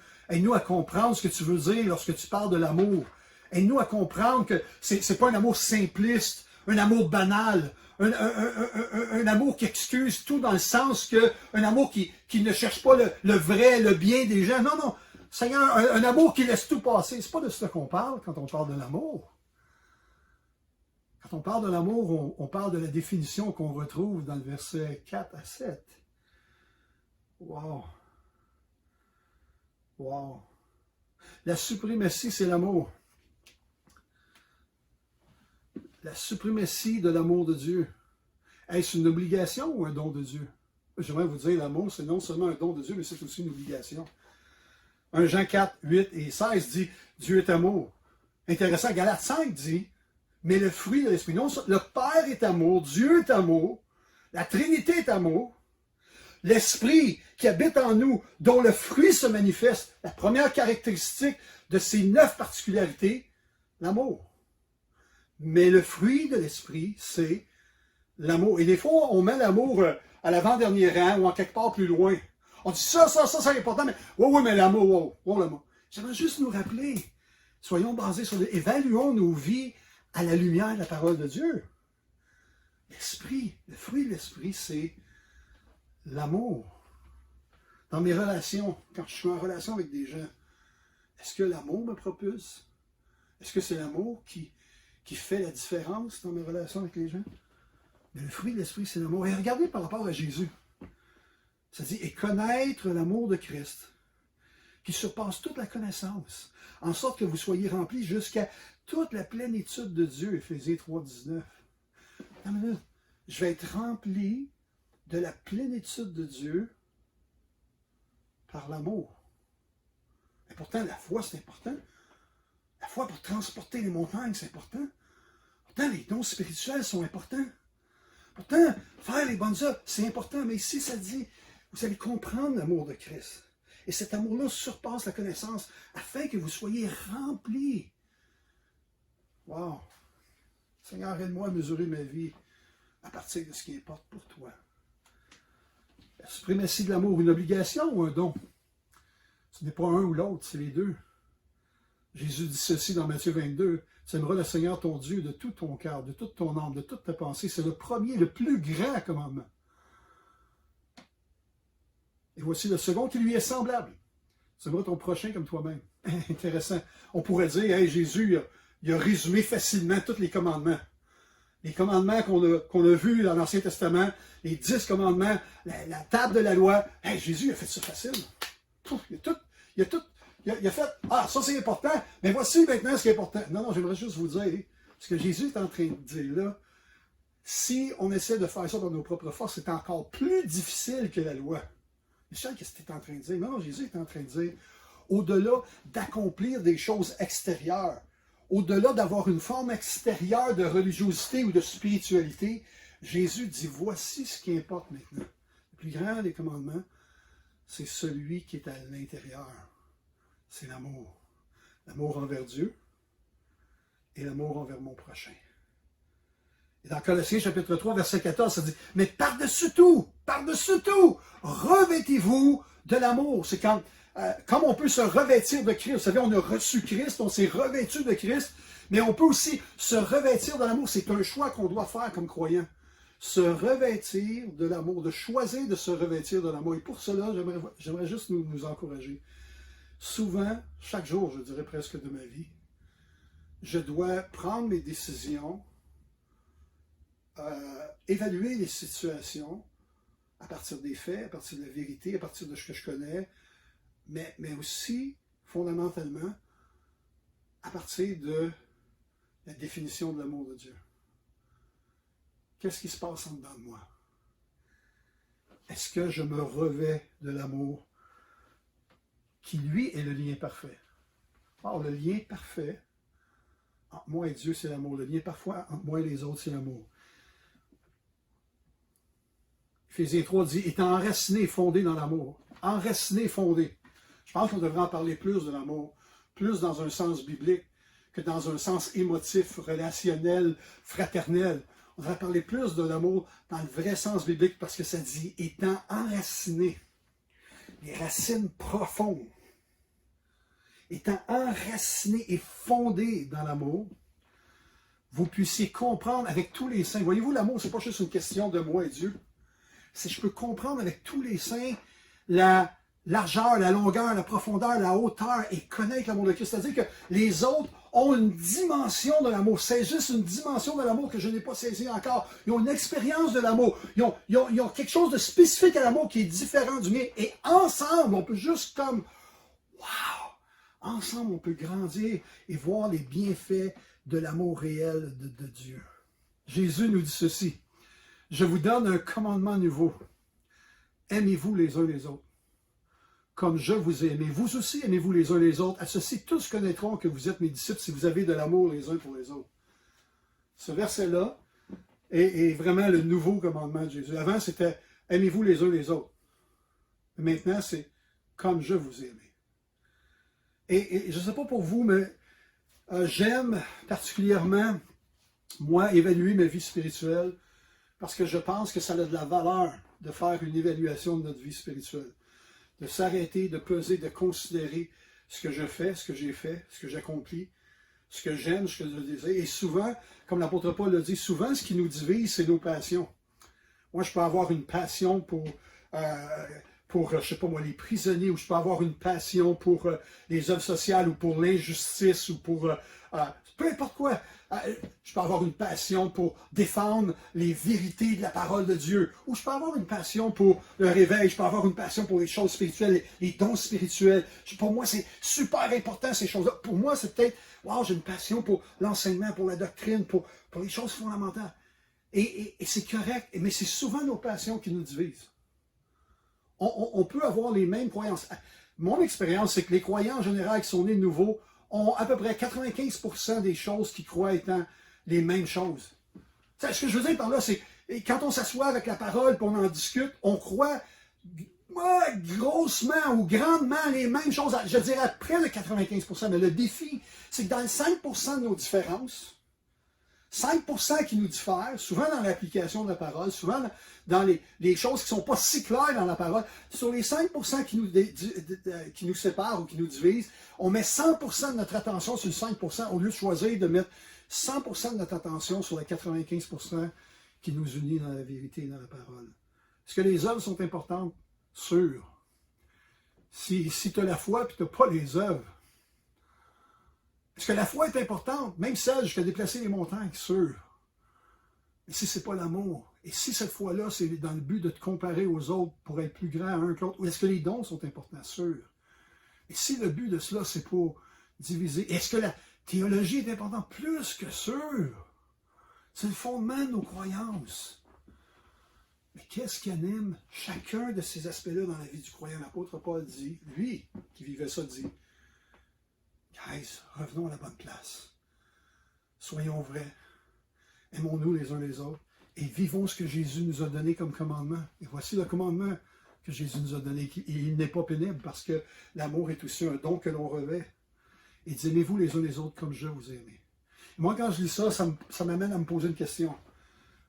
à comprendre ce que tu veux dire lorsque tu parles de l'amour. Aide-nous à comprendre que c'est pas un amour simpliste, un amour banal, un amour qui excuse tout dans le sens que un amour qui ne cherche pas le vrai, le bien des gens. Non, non. Seigneur, un amour qui laisse tout passer. C'est pas de ça qu'on parle quand on parle de l'amour. Quand on parle de l'amour, on parle de la définition qu'on retrouve dans le verset 4 à 7. Wow! Wow! La suprématie, c'est l'amour. La suprématie de l'amour de Dieu. Est-ce une obligation ou un don de Dieu? J'aimerais vous dire, l'amour, c'est non seulement un don de Dieu, mais c'est aussi une obligation. 1 Jean 4, 8 et 16 dit, Dieu est amour. Intéressant, Galates 5 dit, mais le fruit de l'Esprit. Non, le Père est amour, Dieu est amour, la Trinité est amour, l'Esprit qui habite en nous, dont le fruit se manifeste, la première caractéristique de ces 9 particularités, l'amour. Mais le fruit de l'Esprit, c'est l'amour. Et des fois, on met l'amour à l'avant-dernier rang ou en quelque part plus loin. On dit ça, c'est important, mais oui, mais l'amour, l'amour. J'aimerais juste nous rappeler, soyons basés sur évaluons nos vies à la lumière de la parole de Dieu. l'esprit, le fruit de l'esprit, c'est l'amour. Dans mes relations, quand je suis en relation avec des gens, est-ce que l'amour me propulse? Est-ce que c'est l'amour qui fait la différence dans mes relations avec les gens? Mais le fruit de l'esprit, c'est l'amour. Et regardez par rapport à Jésus. Ça dit, et connaître l'amour de Christ, qui surpasse toute la connaissance, en sorte que vous soyez remplis jusqu'à toute la plénitude de Dieu, Éphésiens 3, 19. Attends une minute. Je vais être rempli de la plénitude de Dieu par l'amour. Et pourtant, la foi, c'est important. La foi pour transporter les montagnes, c'est important. Pourtant, les dons spirituels sont importants. Pourtant, faire les bonnes œuvres, c'est important. Mais ici, ça dit, vous allez comprendre l'amour de Christ. Et cet amour-là surpasse la connaissance afin que vous soyez remplis. Wow! Seigneur, aide-moi à mesurer ma vie à partir de ce qui importe pour toi. La suprématie de l'amour, une obligation ou un don? Ce n'est pas un ou l'autre, c'est les deux. Jésus dit ceci dans Matthieu 22, « Tu aimeras le Seigneur ton Dieu de tout ton cœur, de toute ton âme, de toute ta pensée. » C'est le premier, le plus grand commandement. Et voici le second qui lui est semblable. « Tu aimeras ton prochain comme toi-même. » Intéressant. On pourrait dire, hey, Jésus, il a résumé facilement tous les commandements. Les commandements qu'on a vus dans l'Ancien Testament, les 10 commandements, la table de la loi. Hey, Jésus a fait ça facile. Il a fait, ah, ça c'est important, mais voici maintenant ce qui est important. Non, j'aimerais juste vous dire, ce que Jésus est en train de dire là, si on essaie de faire ça dans nos propres forces, c'est encore plus difficile que la loi. Mais je sais qu'est-ce qu'il est en train de dire. Non, Jésus est en train de dire, au-delà d'accomplir des choses extérieures, au-delà d'avoir une forme extérieure de religiosité ou de spiritualité, Jésus dit, voici ce qui importe maintenant. Le plus grand des commandements, c'est celui qui est à l'intérieur. C'est l'amour. L'amour envers Dieu et l'amour envers mon prochain. Et dans Colossiens chapitre 3, verset 14, ça dit, mais par-dessus tout, revêtez-vous de l'amour. C'est quand, comme on peut se revêtir de Christ. Vous savez, on a reçu Christ, on s'est revêtu de Christ, mais on peut aussi se revêtir de l'amour. C'est un choix qu'on doit faire comme croyant. Se revêtir de l'amour, de choisir de se revêtir de l'amour. Et pour cela, j'aimerais juste nous encourager. Souvent, chaque jour, je dirais presque de ma vie, je dois prendre mes décisions, évaluer les situations à partir des faits, à partir de la vérité, à partir de ce que je connais, mais aussi, fondamentalement, à partir de la définition de l'amour de Dieu. Qu'est-ce qui se passe en dedans de moi? Est-ce que je me revêts de l'amour qui, lui, est le lien parfait? Or, le lien parfait entre moi et Dieu, c'est l'amour. Le lien parfois entre moi et les autres, c'est l'amour. Éphésiens 3 dit, étant enraciné, fondé dans l'amour. Enraciné, fondé. Je pense qu'on devrait en parler plus de l'amour, plus dans un sens biblique que dans un sens émotif, relationnel, fraternel. On devrait parler plus de l'amour dans le vrai sens biblique parce que ça dit étant enraciné, les racines profondes, étant enraciné et fondé dans l'amour, vous puissiez comprendre avec tous les saints. Voyez-vous, l'amour, ce n'est pas juste une question de moi et Dieu. C'est je peux comprendre avec tous les saints la largeur, la longueur, la profondeur, la hauteur et connaître l'amour de Christ. C'est-à-dire que les autres ont une dimension de l'amour. C'est juste une dimension de l'amour que je n'ai pas saisie encore. Ils ont une expérience de l'amour. Ils ont quelque chose de spécifique à l'amour qui est différent du mien. Et ensemble, on peut juste comme, wow! Ensemble, on peut grandir et voir les bienfaits de l'amour réel de Dieu. Jésus nous dit ceci. Je vous donne un commandement nouveau. Aimez-vous les uns les autres. Comme je vous ai aimé. Vous aussi aimez-vous les uns les autres. À ceci, tous connaîtront que vous êtes mes disciples si vous avez de l'amour les uns pour les autres. Ce verset-là est vraiment le nouveau commandement de Jésus. Avant, c'était aimez-vous les uns les autres. Maintenant, c'est comme je vous ai aimé. Et je ne sais pas pour vous, mais j'aime particulièrement, moi, évaluer ma vie spirituelle parce que je pense que ça a de la valeur de faire une évaluation de notre vie spirituelle. De s'arrêter, de peser, de considérer ce que je fais, ce que j'ai fait, ce que j'accomplis, ce que j'aime, ce que je désire. Et souvent, comme l'apôtre Paul le dit, souvent, ce qui nous divise, c'est nos passions. Moi, je peux avoir une passion pour, je sais pas moi, les prisonniers, ou je peux avoir une passion pour les œuvres sociales, ou pour l'injustice, ou pour peu importe quoi. Je peux avoir une passion pour défendre les vérités de la parole de Dieu, ou je peux avoir une passion pour le réveil, je peux avoir une passion pour les choses spirituelles, les dons spirituels. Pour moi, c'est super important, ces choses-là. Pour moi, c'est peut-être, wow, j'ai une passion pour l'enseignement, pour la doctrine, pour les choses fondamentales. Et c'est correct, mais c'est souvent nos passions qui nous divisent. On peut avoir les mêmes croyances. Mon expérience, c'est que les croyants en général qui sont nés nouveaux ont à peu près 95% des choses qu'ils croient étant les mêmes choses. Ce que je veux dire par là, c'est quand on s'assoit avec la parole et on en discute, on croit grossement ou grandement les mêmes choses. Je dirais près de 95%, mais le défi, c'est que dans les 5% de nos différences, 5% qui nous diffèrent, souvent dans l'application de la parole, souvent dans les choses qui ne sont pas si claires dans la parole, sur les 5% qui nous séparent ou qui nous divisent, on met 100% de notre attention sur le 5% au lieu de choisir de mettre 100% de notre attention sur les 95% qui nous unit dans la vérité et dans la parole. Est-ce que les œuvres sont importantes? Sûr. Si tu as la foi et tu n'as pas les œuvres, est-ce que la foi est importante? Même celle jusqu'à déplacer les montagnes, sûr. Mais si ce n'est pas l'amour, et si cette foi-là, c'est dans le but de te comparer aux autres pour être plus grand un que l'autre, ou est-ce que les dons sont importants? Sûr. Et si le but de cela, c'est pour diviser, est-ce que la théologie est importante? Plus que sûr. C'est le fondement de nos croyances. Mais qu'est-ce qui anime chacun de ces aspects-là dans la vie du croyant? L'apôtre Paul dit, lui qui vivait ça, dit, guys, revenons à la bonne place. Soyons vrais. Aimons-nous les uns les autres et vivons ce que Jésus nous a donné comme commandement. Et voici le commandement que Jésus nous a donné. Et il n'est pas pénible parce que l'amour est aussi un don que l'on revêt. Et dit, aimez-vous les uns les autres comme je vous ai aimé. Et moi, quand je lis ça, ça m'amène à me poser une question.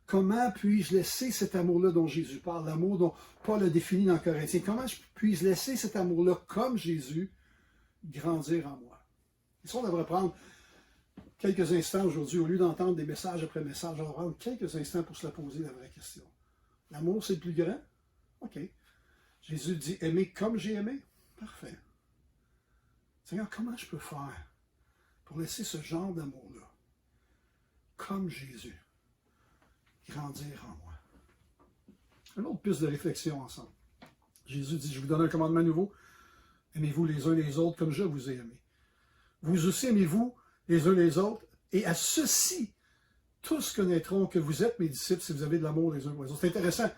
Comment puis-je laisser cet amour-là dont Jésus parle, l'amour dont Paul a défini dans Corinthiens, comment puis-je laisser cet amour-là comme Jésus grandir en moi? Et ça, on devrait prendre quelques instants aujourd'hui, au lieu d'entendre des messages après messages, on va prendre quelques instants pour se la poser la vraie question. L'amour, c'est le plus grand? OK. Jésus dit, aimer comme j'ai aimé? Parfait. Seigneur, comment je peux faire pour laisser ce genre d'amour-là, comme Jésus, grandir en moi? Une autre piste de réflexion ensemble. Jésus dit, je vous donne un commandement nouveau. Aimez-vous les uns les autres comme je vous ai aimé. Vous aussi aimez-vous les uns les autres, et à ceci, tous connaîtront que vous êtes mes disciples si vous avez de l'amour les uns pour les autres. C'est intéressant.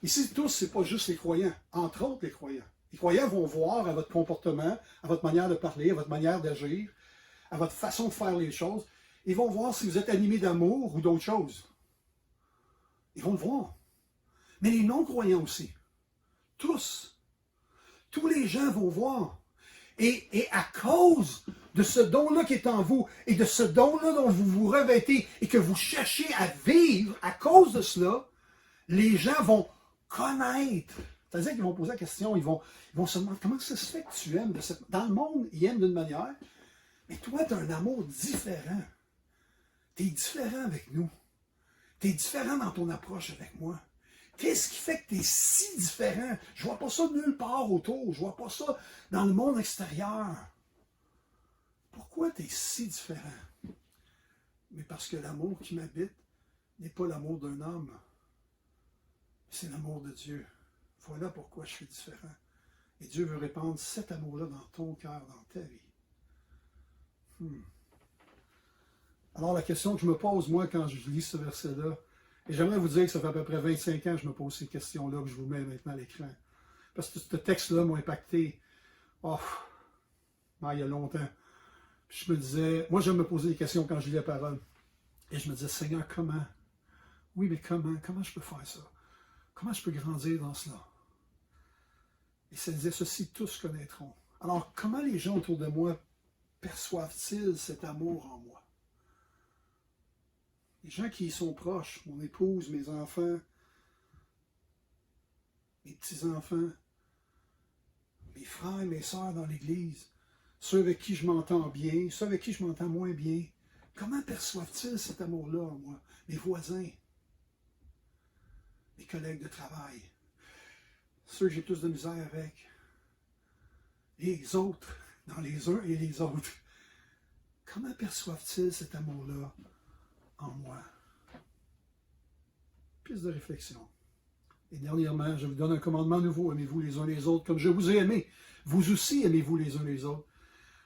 Ici, tous, ce n'est pas juste les croyants, entre autres les croyants. Les croyants vont voir à votre comportement, à votre manière de parler, à votre manière d'agir, à votre façon de faire les choses. Ils vont voir si vous êtes animé d'amour ou d'autres choses. Ils vont le voir. Mais les non-croyants aussi. Tous. Tous les gens vont voir. Et à cause de ce don-là qui est en vous, et de ce don-là dont vous vous revêtez, et que vous cherchez à vivre, à cause de cela, les gens vont connaître. C'est-à-dire qu'ils vont poser la question, ils vont se demander comment ça se fait que tu aimes de cette... Dans le monde, ils aiment d'une manière, mais toi, tu as un amour différent. Tu es différent avec nous. Tu es différent dans ton approche avec moi. Qu'est-ce qui fait que tu es si différent? Je ne vois pas ça nulle part autour. Je ne vois pas ça dans le monde extérieur. Pourquoi tu es si différent? Mais parce que l'amour qui m'habite n'est pas l'amour d'un homme. C'est l'amour de Dieu. Voilà pourquoi je suis différent. Et Dieu veut répandre cet amour-là dans ton cœur, dans ta vie. Alors la question que je me pose, moi, quand je lis ce verset-là, et j'aimerais vous dire que ça fait à peu près 25 ans que je me pose ces questions-là, que je vous mets maintenant à l'écran. Parce que ce texte-là m'a impacté, il y a longtemps. Puis je me disais, moi j'aime me poser des questions quand je lis la parole. Et je me disais, Seigneur, comment? Oui, mais comment? Comment je peux faire ça? Comment je peux grandir dans cela? Et ça disait, ceci tous connaîtront. Alors, comment les gens autour de moi perçoivent-ils cet amour en moi? Les gens qui y sont proches, mon épouse, mes enfants, mes petits-enfants, mes frères et mes sœurs dans l'Église, ceux avec qui je m'entends bien, ceux avec qui je m'entends moins bien, Comment perçoivent-ils cet amour-là en moi? Mes voisins, mes collègues de travail, ceux que j'ai plus de misère avec, les autres, dans les uns et les autres. Comment perçoivent-ils cet amour-là en moi? Piste de réflexion. Et dernièrement, je vous donne un commandement nouveau. Aimez-vous les uns les autres comme je vous ai aimé. Vous aussi aimez-vous les uns les autres.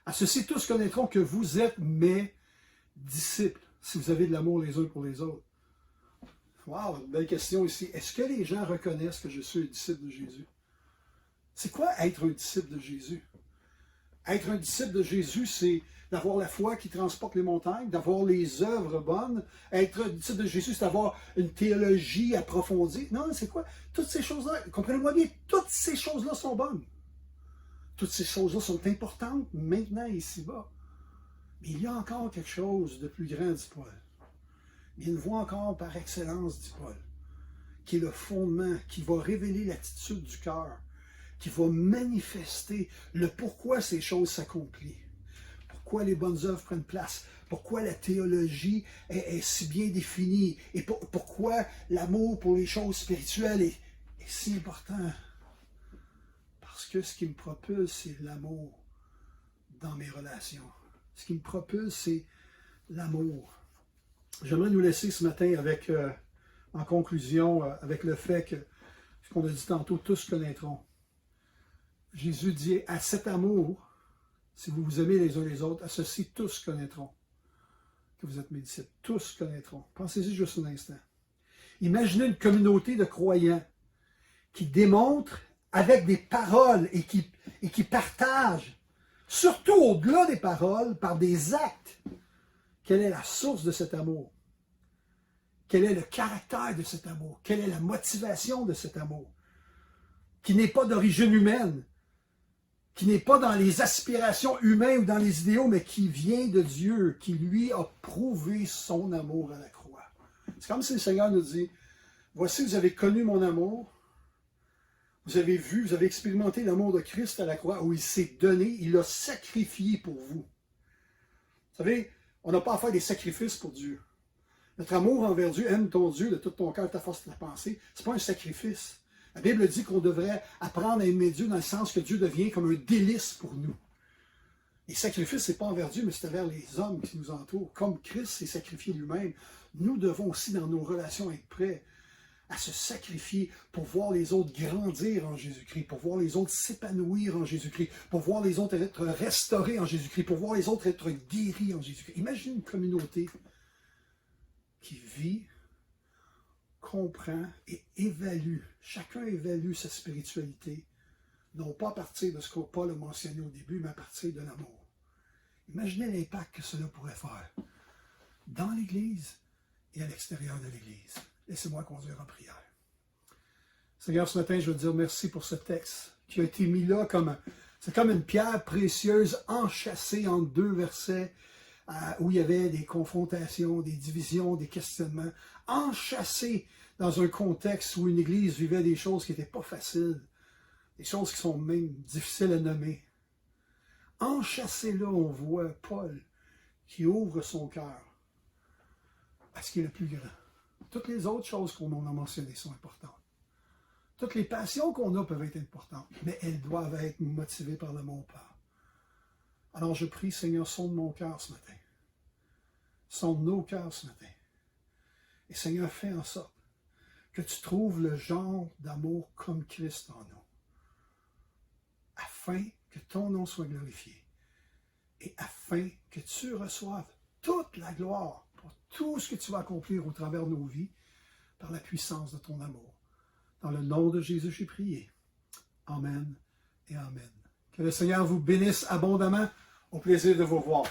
À ceci, tous connaîtront que vous êtes mes disciples, si vous avez de l'amour les uns pour les autres. Wow, une belle question ici. Est-ce que les gens reconnaissent que je suis un disciple de Jésus? C'est quoi être un disciple de Jésus? Être un disciple de Jésus, c'est d'avoir la foi qui transporte les montagnes, d'avoir les œuvres bonnes. Être un disciple de Jésus, c'est d'avoir une théologie approfondie. Non, c'est quoi? Toutes ces choses-là, comprenez-moi bien, toutes ces choses-là sont bonnes. Toutes ces choses-là sont importantes maintenant ici-bas. Mais il y a encore quelque chose de plus grand, dit Paul. Il y a une voie encore par excellence, dit Paul, qui est le fondement, qui va révéler l'attitude du cœur, qui va manifester le pourquoi ces choses s'accomplissent, pourquoi les bonnes œuvres prennent place, pourquoi la théologie est si bien définie, et pourquoi l'amour pour les choses spirituelles est si important. Parce que ce qui me propulse, c'est l'amour dans mes relations. Ce qui me propulse, c'est l'amour. J'aimerais nous laisser ce matin avec, en conclusion, avec le fait que, ce qu'on a dit tantôt, tous connaîtront. Jésus dit, à cet amour, si vous vous aimez les uns les autres, à ceci, tous connaîtront que vous êtes mes disciples. Tous connaîtront. Pensez-y juste un instant. Imaginez une communauté de croyants qui démontrent avec des paroles et qui partagent, surtout au-delà des paroles, par des actes, quelle est la source de cet amour? Quel est le caractère de cet amour? Quelle est la motivation de cet amour? Qui n'est pas d'origine humaine, qui n'est pas dans les aspirations humaines ou dans les idéaux, mais qui vient de Dieu, qui lui a prouvé son amour à la croix. C'est comme si le Seigneur nous dit, voici, vous avez connu mon amour, vous avez vu, vous avez expérimenté l'amour de Christ à la croix, où il s'est donné, il a sacrifié pour vous. Vous savez, on n'a pas à faire des sacrifices pour Dieu. Notre amour envers Dieu, aime ton Dieu de tout ton cœur, ta force, ta pensée, ce n'est pas un sacrifice. La Bible dit qu'on devrait apprendre à aimer Dieu dans le sens que Dieu devient comme un délice pour nous. Les sacrifices, ce n'est pas envers Dieu, mais c'est envers les hommes qui nous entourent. Comme Christ s'est sacrifié lui-même, nous devons aussi dans nos relations être prêts à se sacrifier pour voir les autres grandir en Jésus-Christ, pour voir les autres s'épanouir en Jésus-Christ, pour voir les autres être restaurés en Jésus-Christ, pour voir les autres être guéris en Jésus-Christ. Imagine une communauté qui vit, comprend et évalue. Chacun évalue sa spiritualité, non pas à partir de ce que Paul a mentionné au début, mais à partir de l'amour. Imaginez l'impact que cela pourrait faire dans l'Église et à l'extérieur de l'Église. Laissez-moi conduire en prière. Seigneur, ce matin, je veux te dire merci pour ce texte qui a été mis là c'est comme une pierre précieuse enchâssée en deux versets où il y avait des confrontations, des divisions, des questionnements, enchâssés dans un contexte où une Église vivait des choses qui n'étaient pas faciles, des choses qui sont même difficiles à nommer. Enchâssés là, on voit Paul qui ouvre son cœur à ce qui est le plus grand. Toutes les autres choses qu'on a mentionnées sont importantes. Toutes les passions qu'on a peuvent être importantes, mais elles doivent être motivées par l'amour Père. Alors je prie, Seigneur, sonde mon cœur ce matin. Sonde nos cœurs ce matin. Et Seigneur, fais en sorte que tu trouves le genre d'amour comme Christ en nous, afin que ton nom soit glorifié et afin que tu reçoives toute la gloire pour tout ce que tu vas accomplir au travers de nos vies par la puissance de ton amour. Dans le nom de Jésus, j'ai prié. Amen et Amen. Que le Seigneur vous bénisse abondamment. Au plaisir de vous voir.